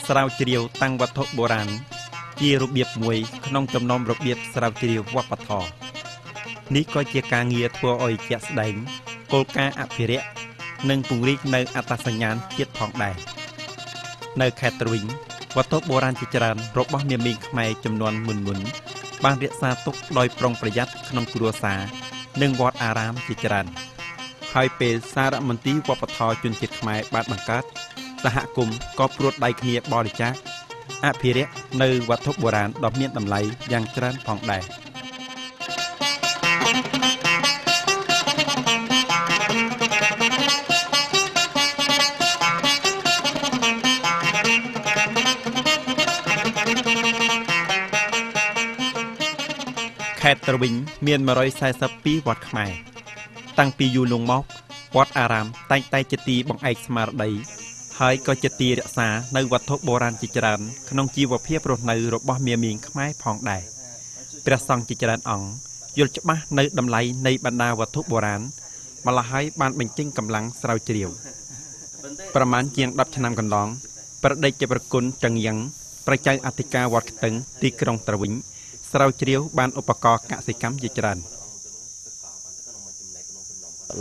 ស្រាវជ្រាវតាំងវត្ថុបុរាណជារបៀបមួយក្នុងចំណោមរបៀបស្រាវជ្រាវវប្បធម៌នេះក៏ជាការងារធ្វើឲ្យជាក់ស្ដែងគោលការណ៍អភិរក្សនិងពង្រីកនៅអត្តសញ្ញាណជាតិផងដែរនៅខេត្តទ្រវីងវត្ថុបុរាណជាច្រើនរបស់នាមីងខ្មែរចំនួនមុនបានរក្សាទុកដោយប្រុងប្រយ័ត្នក្នុងគ្រួសារនិងវត្តអារាមជាច្រើនហើយពេលសារមន្ទីរវប្បធម៌ជនជាតិខ្មែរបានបង្កើតសហគមន៍ក៏ព្រួតដៃគ្នាបរិច្ចាគអភិរក្សនៅវត្ថុបុរាណដ៏មានតម្លៃយ៉ាងច្រើនផងដែរខេត្តទ្រវីងមាន142វត្តខ្មែរតាំងពីយូរលង់មកវត្តអារាមតែងតែជាទីបង្អែកស្មារតីហើយក៏ជាទីរក្សានៅវត្ថុបុរាណជាច្រើនក្នុងជីវភាពរស់នៅរបស់មាមីងខ្មែរផងដែរព្រះសង្ឃជាច្រើនអង្គយល់ច្បាស់នៅតម្លៃនៃបណ្ដាវត្ថុបុរាណម្ល៉េះហើយបានបញ្ចេញកម្លាំងស្រាវជ្រាវប្រមាណជាង10ឆ្នាំកន្លងព្រះដេចប្រគុណចង្យ៉ាងព្រះចៅអធិការវត្តខ្ទឹងទីក្រុងទ្រវីងស្រាវជ្រាវបានឧបករណ៍កសិកម្មជាច្រើន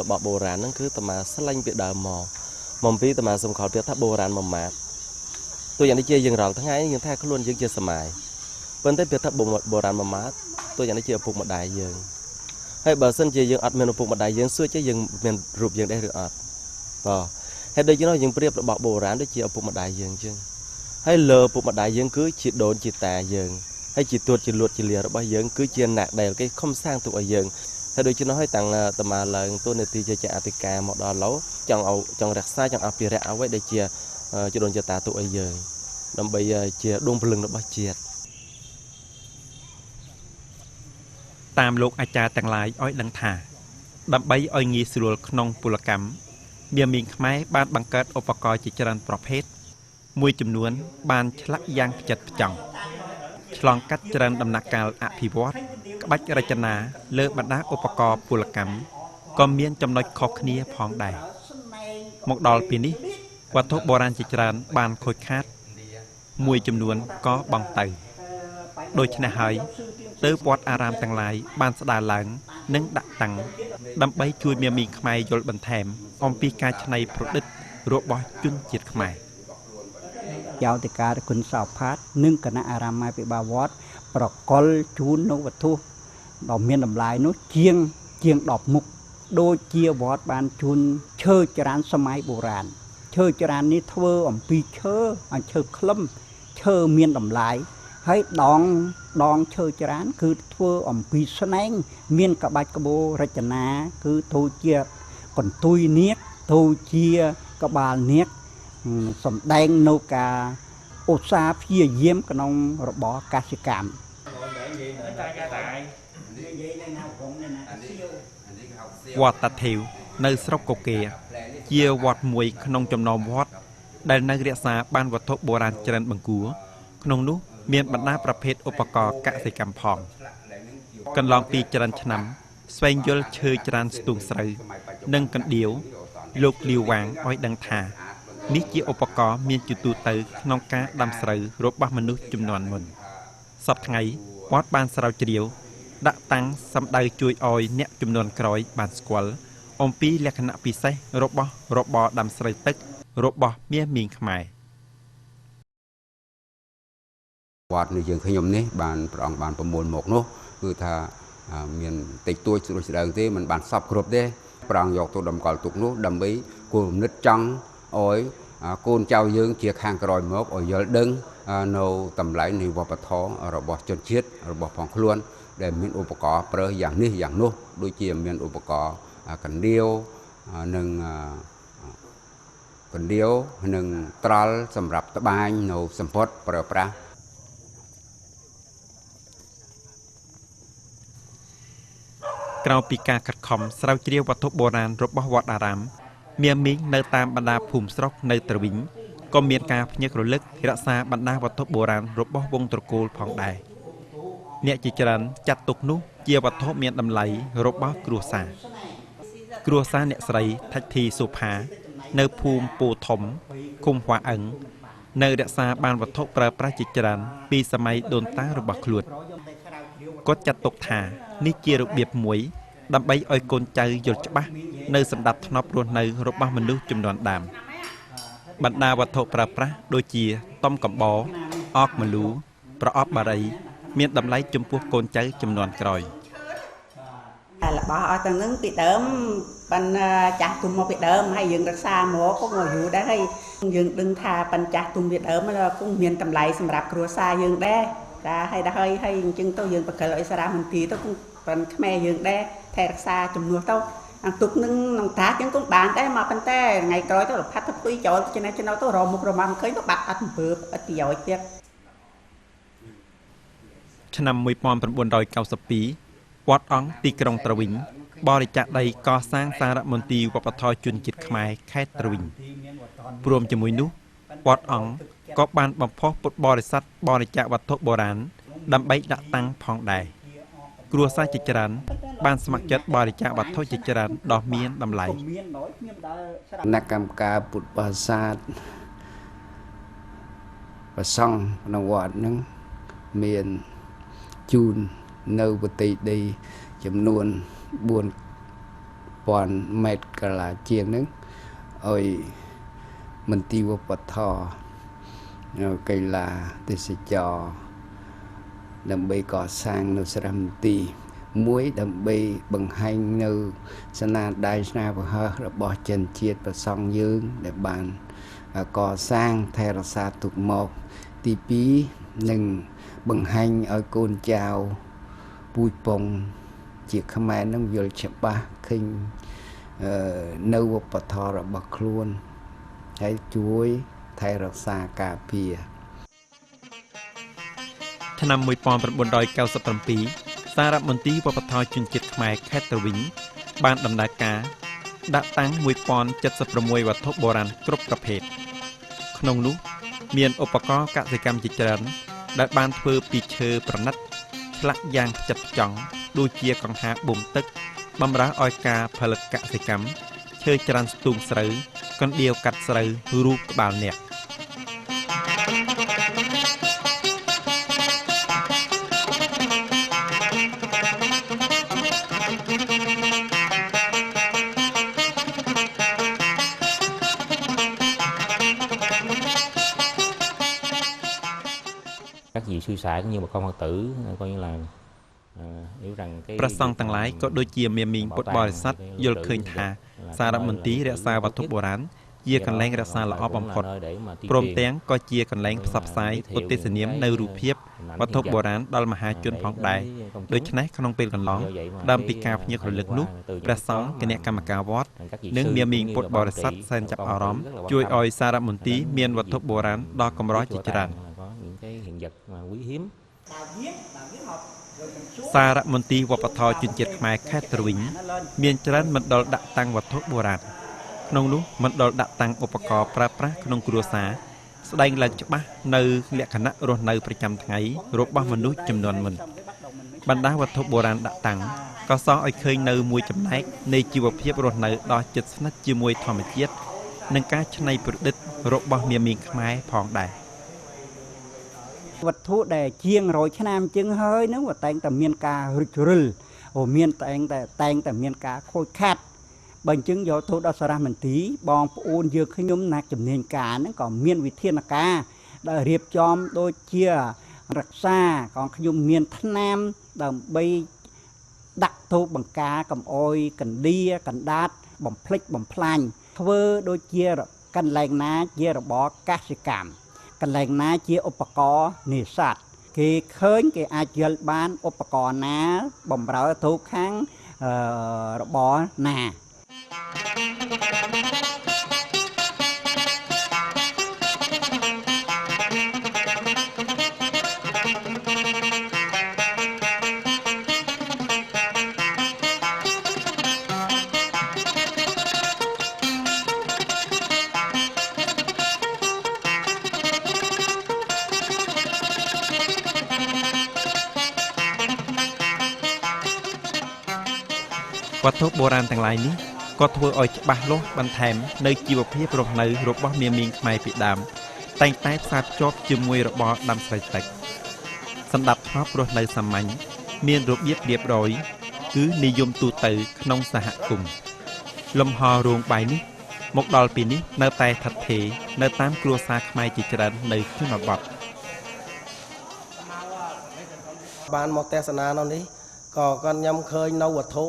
របស់បុរាណហ្នឹងគឺតាមាស្លាញ់ពីដើមមកពីតាមាសំខល់ពីថាបុរាណមួយម៉ាត់ទោះយ៉ាងនេះជាយើងរាល់ថ្ងៃយើងថាខ្លួនយើងជាសម័យប៉ុន្តែពីថាបុរាណមួយម៉ាត់ទោះយ៉ាងនេះជាឪពុកម្ដាយយើងហើយបើសិនជាយើងអត់មានឪពុកម្ដាយយើងសួរជាយើងមានរូបយើងដែរឬអត់បាទហើយដូចនេះយើងប្រៀបរបស់បុរាណដូចជាឪពុកម្ដាយយើងអញ្ចឹងហើយលើឪពុកម្ដាយយើងគឺជាដូនជាតាយើងហើយជាទួតជាលួតជាលារបស់យើងគឺជាអ្នកដែលគេខំសាងទុកឲ្យយើងហើយដូចនេះហើយតាំងតាមាឡើងទូនាទីជាចៅអធិការមកដល់ឡូវចង់រក្សាចង់អភិរក្សអ្វីដែលជាដូនជាតាទុកឲ្យយើងដើម្បីជាដួងព្រលឹងរបស់ជាតិតាមលោកអាចារ្យទាំងឡាយឲ្យដឹងថាដើម្បីឲ្យងាយស្រួលក្នុងពលកម្មមាមីងខ្មែរបានបង្កើតឧបករណ៍ជាច្រើនប្រភេទមួយចំនួនបានឆ្លាក់យ៉ាងផ្ចិតផ្ចង់ឆ្លងកាត់ច្រើនដំណាក់កាលអភិវឌ្ឍក្បាច់រចនាលើបណ្ដាឧបករណ៍ពលកម្មក៏មានចំណុចខុសគ្នាផងដែរមកដល់ពេលនេះវត្ថុបុរាណជាច្រើនបានខូចខាតមួយចំនួនក៏បង់ទៅដូច្នេះហើយទើបវត្តអារាមទាំងឡាយបានស្ដារឡើងនិងដាក់តាំងដើម្បីជួយមាមីងខ្មែរយល់បន្ថែមអំពីការច្នៃប្រឌិតរបស់ជនជាតិខ្មែរចៅអធិការគុណសោផាតនិងគណៈអារាមាភិបាលវត្តប្រកល់ជូននៅវត្ថុដ៏មានតម្លៃនោះជាង10មុខដូចជាវត្តបានជូនឈើចរានសម័យបុរាណឈើចរាននេះធ្វើអំពីឈើក្លឹមឈើមានតម្លៃហើយដងឈើចរានគឺធ្វើអំពីស្នែងមានក្បាច់ក្បូររចនាគឺទៅជាកន្ទុយនាគទៅជាក្បាលនាគសំដែងនៅការឧស្សាហ៍ព្យាយាមក្នុងរបរកសិកម្មវត្តតាថេវនៅស្រុកកូកេជាវត្តមួយក្នុងចំណោមវត្តដែលនៅរក្សាបានវត្ថុបុរាណច្រើនបង្គួរក្នុងនោះមានបណ្ដាប្រភេទឧបករណ៍កសិកម្មផងកន្លងពីច្រើនឆ្នាំស្វែងយល់ឈើច្រានស្ទូងស្រូវនិងកណ្ដៀវលោកលាវវាងឲ្យដឹងថានេះជាឧបករណ៍មានជាទូទៅក្នុងការដាំស្រូវរបស់មនុស្សជំនាន់មុនសប្តាហ៍ថ្ងៃវត្តបានស្រាវជ្រាវដាក់តាំងសម្ដៅជួយឲ្យអ្នកជំនាន់ក្រោយបានស្គាល់អំពីលក្ខណៈពិសេសរបស់របរដាំស្រូវទឹករបស់មាសមីងខ្មែរវត្តនេះយើងខ្ញុំនេះបានព្រះអង្គបានប្រមូលមកនោះគឺថាមានតិចតួចស្រួលស្ដើងទេมันបានសពគ្រប់ទេព្រះអង្គយកទៅតម្កល់ទុកនោះដើម្បីគោលគំនិតចង់ឲ្យកូនចៅយើងជាខាងក្រោយមកឲ្យយល់ដឹងនៅតម្លៃនៃវប្បធម៌របស់ជនជាតិរបស់ផងខ្លួនដែលមានឧបករណ៍ប្រើយ៉ាងនេះយ៉ាងនោះដូចជាមានឧបករណ៍កណ្ដៀវនិងត្រល់សម្រាប់ត្បាញនៅសម្ពត់ប្រើប្រាស់ក្រៅពីការខិតខំស្រាវជ្រាវវត្ថុបុរាណរបស់វត្តអារាមមាមីងនៅតាមបណ្ដាភូមិស្រុកនៅទ្រវីងក៏មានការភ្ញឹករលឹករក្សាបណ្ដាវត្ថុបុរាណរបស់វង្សត្រកូលផងដែរអ្នកជាច្រើនចាត់ទុកនោះជាវត្ថុមានតម្លៃរបស់គ្រួសារអ្នកស្រីថាច់ធីសុផានៅភូមិពូធំឃុំហួរអឹង នៅរក្សាបានវត្ថុប្រើប្រាស់ជាច្រើនពីសម័យដូនតារបស់ខ្លួនគាត់ចាត់ទុកថានេះជារបៀបមួយដើម្បីឲ្យកូនចៅយល់ច្បាស់នៅសម្ដាប់ធ្នាប់រស់នៅរបស់មនុស្សជំនាន់ដើមបណ្ដាវត្ថុប្រើប្រាស់ដូចជាតំកំបោអកមលូប្រអប់បារីមានតម្លៃចំពោះកូនចៅជំនាន់ក្រោយរបស់អស់ទាំងហ្នឹងពីដើមបានចាស់ទុំមកពីដើមហើយយើងរក្សាមកក៏មកយូរដែរហើយយើងដឹងថាបានចាស់ទុំពីដើមcũngមានតម្លៃសម្រាប់គ្រួសារយើងដែរចាហើយដល់ហើយអញ្ចឹងទៅយើងបកលឲ្យសារមន្ទីរទៅcũngបានខ្មែរយើងដែរថែរក្សាជំនួសទៅអាទុកនឹងក្នុងតាចឹងcũngបានដែរមកប៉ុន្តែថ្ងៃក្រោយទៅផាត់ទៅពីចូលចំណេះទៅរមុខរមាំឃើញទៅបាត់អត់អំពើអត់ប្រយោជន៍ទៀតឆ្នាំ 1992 វត្តអង្គទីក្រុងត្រវីងបរិច្ចាគដីកសាងសារមន្ទីរវប្បធម៌ជនជាតិខ្មែរខេត្តត្រវីងព្រមជាមួយនោះវត្តអង្គក៏បានបំផុសពុទ្ធបរិស័ទបរិច្ចាគវត្ថុបុរាណដើម្បីដាក់តាំងផងដែរគ្រួសារជាច្រើនបានស្ម័គ្រចិត្តបរិច្ចាគវត្ថុជាច្រើនដ៏មានតម្លៃគណៈកម្មការពុទ្ធបរិស័ទប្រសង់ក្នុងវត្តហ្នឹងមានជូននៅវតីដីចំនួន 4,000 ម៉ែត្រកាឡាជាងហ្នឹងឲ្យមន្ទីរវប្បធម៌កីឡាទេសចរដើម្បីកសាងនៅសារមន្ទីរមួយដើម្បីបង្ហាញនៅស្នាដៃស្នាប្រហោះរបស់ជនជាតិប្រសង់យើងដែលបានកសាងថែរក្សាទុកមកទី2នឹងបង្ហាញឲ្យកូនចៅពូជពងជាខ្មែរនឹងយល់ច្បាស់ឃើញនៅវប្បធម៌របស់ខ្លួនហើយជួយថែរក្សាការពារឆ្នាំ 1997 សារមន្ទីរវប្បធម៌ជនជាតិខ្មែរខេត្តត្រវីងបានដំណើរការដាក់តាំង 1076 វត្ថុបុរាណគ្រប់ប្រភេទក្នុងនោះមានឧបករណ៍កសិកម្មជាច្រើនដែលបានធ្វើពីឈើប្រណិតឆ្លាក់យ៉ាងផ្ចិតផ្ចង់ដូចជាកង្ហាបូមទឹកបម្រើឲ្យការផលិតកសិកម្មឈើច្រានស្ទូងស្រូវកណ្ដៀវកាត់ស្រូវរូបក្បាលអ្នក các vị sư sãi cũng như bà con Phật tử coi như là yếu rằng cái ព្រះសង្ឃទាំងឡាយក៏ដូចជាមានមីងពុទ្ធបរិស័ទយល់ឃើញថាសារមន្ទីររក្សាវត្ថុបុរាណជាកន្លែងរក្សាល្អបំផុតព្រមទាំងក៏ជាកន្លែងផ្សព្វផ្សាយឧទ្ទិសនាមនៅរូបភាពវត្ថុបុរាណដល់មហាជនផងដែរដូច្នេះក្នុងពេលកន្លងដើមពីការភ្ញាក់រលឹកនោះព្រះសង្ឃគណៈកម្មការវត្តនិងមានមីងពុទ្ធបរិស័ទសែនចាប់អារម្មណ៍ជួយឲ្យសារមន្ទីរមានវត្ថុបុរាណដ៏កម្រជាច្រើន សារមន្ទីរវប្បធម៌ជនជាតិខ្មែរខេត្តត្រវីងមានច្រើនមណ្ឌលដាក់តាំងវត្ថុបុរាណក្នុងនោះមណ្ឌលដាក់តាំងឧបករណ៍ប្រើប្រាស់ក្នុងគ្រួសារស្ដែងឡើងច្បាស់នៅលក្ខណៈរស់នៅប្រចាំថ្ងៃរបស់មនុស្សចំនួនមុនបណ្ដាវត្ថុបុរាណដាក់តាំងក៏សងឲ្យឃើញនៅមួយចំណែកនៃជីវភាពរស់នៅដ៏ជិតស្និទ្ធជាមួយធម្មជាតិនិងការច្នៃប្រឌិតរបស់មាមីងខ្មែរផងដែរ វត្ថុដែលជាង100ឆ្នាំជាងហើយហ្នឹងវាតែងតែមានការរិចរិលមានតែងតែមានការខូចខាតបើអញ្ចឹងយកទៅដល់សារមន្ទីរបងប្អូនយើងខ្ញុំណាក់ជំនាញការហ្នឹងក៏មានវិធានការដែលរៀបចំដូចជារក្សាក៏ខ្ញុំមានថ្នាំដើម្បីដាក់ទៅបង្ការកំអយកណ្ដៀកណ្ដាតបំភ្លេចបំផ្លាញធ្វើដូចជាកន្លែងណាជារបរកសិកម្ម កន្លែងណាជាឧបករណ៍នេសាទគេឃើញគេអាចយល់បានឧបករណ៍ណាបំរើទៅខាងរបរណា វត្ថុបុរាណទាំងឡាយនេះក៏ធ្វើឲ្យច្បាស់លាស់បន្ថែមនៅជីវភាពរស់នៅរបស់មាមីងខ្មែរពីដើម តែងតែផ្សារភ្ជាប់ជាមួយរបរដាំស្រូវទឹកសម្ដាប់ធ្នាប់រស់នៅសាមញ្ញមានរបៀបរៀបរយគឺនិយមទូទៅក្នុងសហគមន៍លំហរោងបាយនេះមកដល់ពេលនេះនៅតែស្ថិតស្ថេរនៅតាមគ្រួសារខ្មែរជាច្រើននៅជនបទ បានមកទេសនានៅនេះក៏គាត់ញ៉ាំឃើញនៅវត្ថុ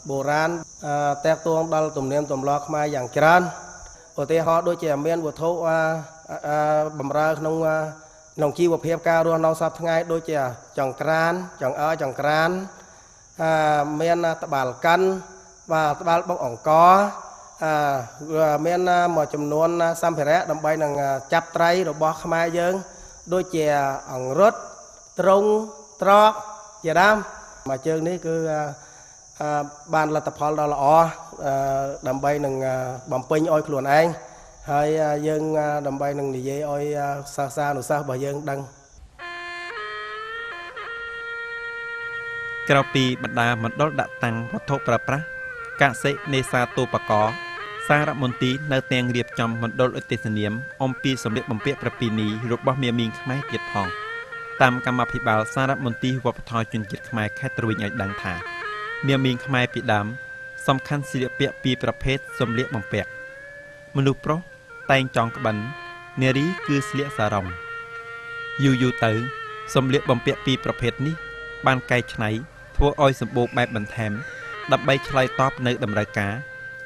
បុរាណតាក់ទងដល់ទំនៀមទម្លាប់ខ្មែរយ៉ាងច្រើនឧទាហរណ៍ដូចជាមានវត្ថុបំរើក្នុងជីវភាពការរស់នៅសប្តាហ៍ថ្ងៃដូចជាចង្ក្រានចង្អើចង្ក្រានមានត្បាល់កាន់បាទត្បាល់បុកអង្គមានមួយចំនួនសម្ភារៈដើម្បីនឹងចាប់ត្រីរបស់ខ្មែរយើងដូចជាអង្រុតត្រង់ត្រកជាដើមមួយជើងនេះគឺបានលទ្ធផលដ៏ល្អដើម្បីនឹងបំពេញឲ្យខ្លួនឯងហើយយើងដើម្បីនឹងនិយាយឲ្យសិស្សានុសិស្សរបស់យើងដឹងក្រៅពីបណ្ដាមណ្ឌលដាក់តាំងវត្ថុប្រើប្រាស់កសិនេសាទោបករណ៍សារមន្ទីរនៅទាំងរៀបចំមណ្ឌលឧទ្ទិសនាមអំពីសម្លៀកបំពាក់ប្រពៃណីរបស់មាមីងខ្មែរទៀតផងតាមកម្មភិបាលសារមន្ទីរវប្បធម៌ជនជាតិខ្មែរខេត្តទ្រវិញឲ្យដឹងថាមាមីងខ្មែរពីដើមសំខាន់ស្លៀកពាក់ពីប្រភេទសម្លៀកបំពាក់មនុស្សប្រុសតែងចងក្បិននារីគឺស្លៀកសារ៉ុងយូរទៅសម្លៀកបំពាក់ពីប្រភេទនេះបានកែច្នៃធ្វើឲ្យសម្បូរបែបបន្ថែមដើម្បីឆ្លើយតបនៅតម្រូវការ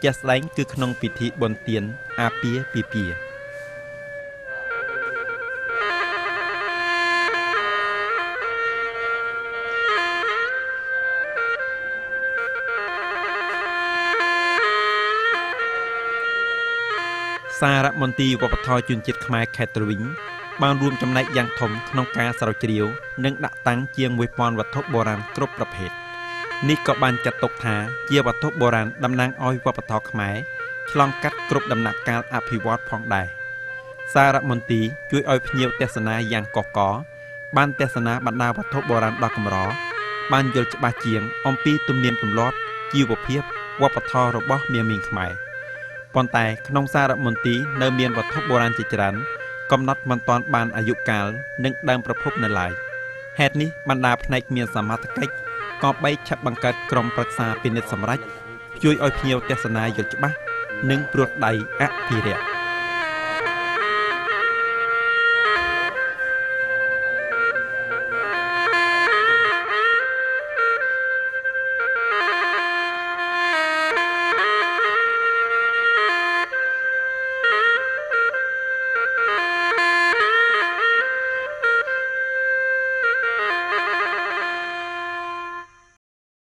ជាក់ស្ដែងគឺក្នុងពិធីបុណ្យទានអាពាហ៍ពិពាហ៍សារមន្ទីរវប្បធម៌ជនជាតិខ្មែរខេត្តទ្រវិញបានរួមចំណែកយ៉ាងធំក្នុងការស្រាវជ្រាវនិងដាក់តាំងជាង 1000 វត្ថុបុរាណគ្រប់ប្រភេទនេះក៏បានចាត់ទុកថាជាវត្ថុបុរាណតំណាងឲ្យវប្បធម៌ខ្មែរឆ្លងកាត់គ្រប់ដំណាក់កាលអភិវឌ្ឍផងដែរសារមន្ទីរជួយឲ្យភ្ញៀវទេសនាយ៉ាងកកកបានទេសនាបណ្ដាវត្ថុបុរាណដ៏កម្របានយល់ច្បាស់ជាងអំពីទំនៀមទម្លាប់ជីវភាពវប្បធម៌របស់មាមីងខ្មែរប៉ុន្តែក្នុងសារមន្ទីរនៅមានវត្ថុបុរាណជាច្រើនកំណត់មិនទាន់បានអាយុកាលនិងដើមប្រភពនៅឡើយហេតុនេះបណ្ដាផ្នែកមានសមត្ថកិច្ចក៏បីឆាប់បង្កើតក្រុមប្រឹក្សាពិនិត្យសម្រេចជួយឲ្យភ្ញៀវទេសនាយល់ច្បាស់និងព្រួតដៃអភិរក្ស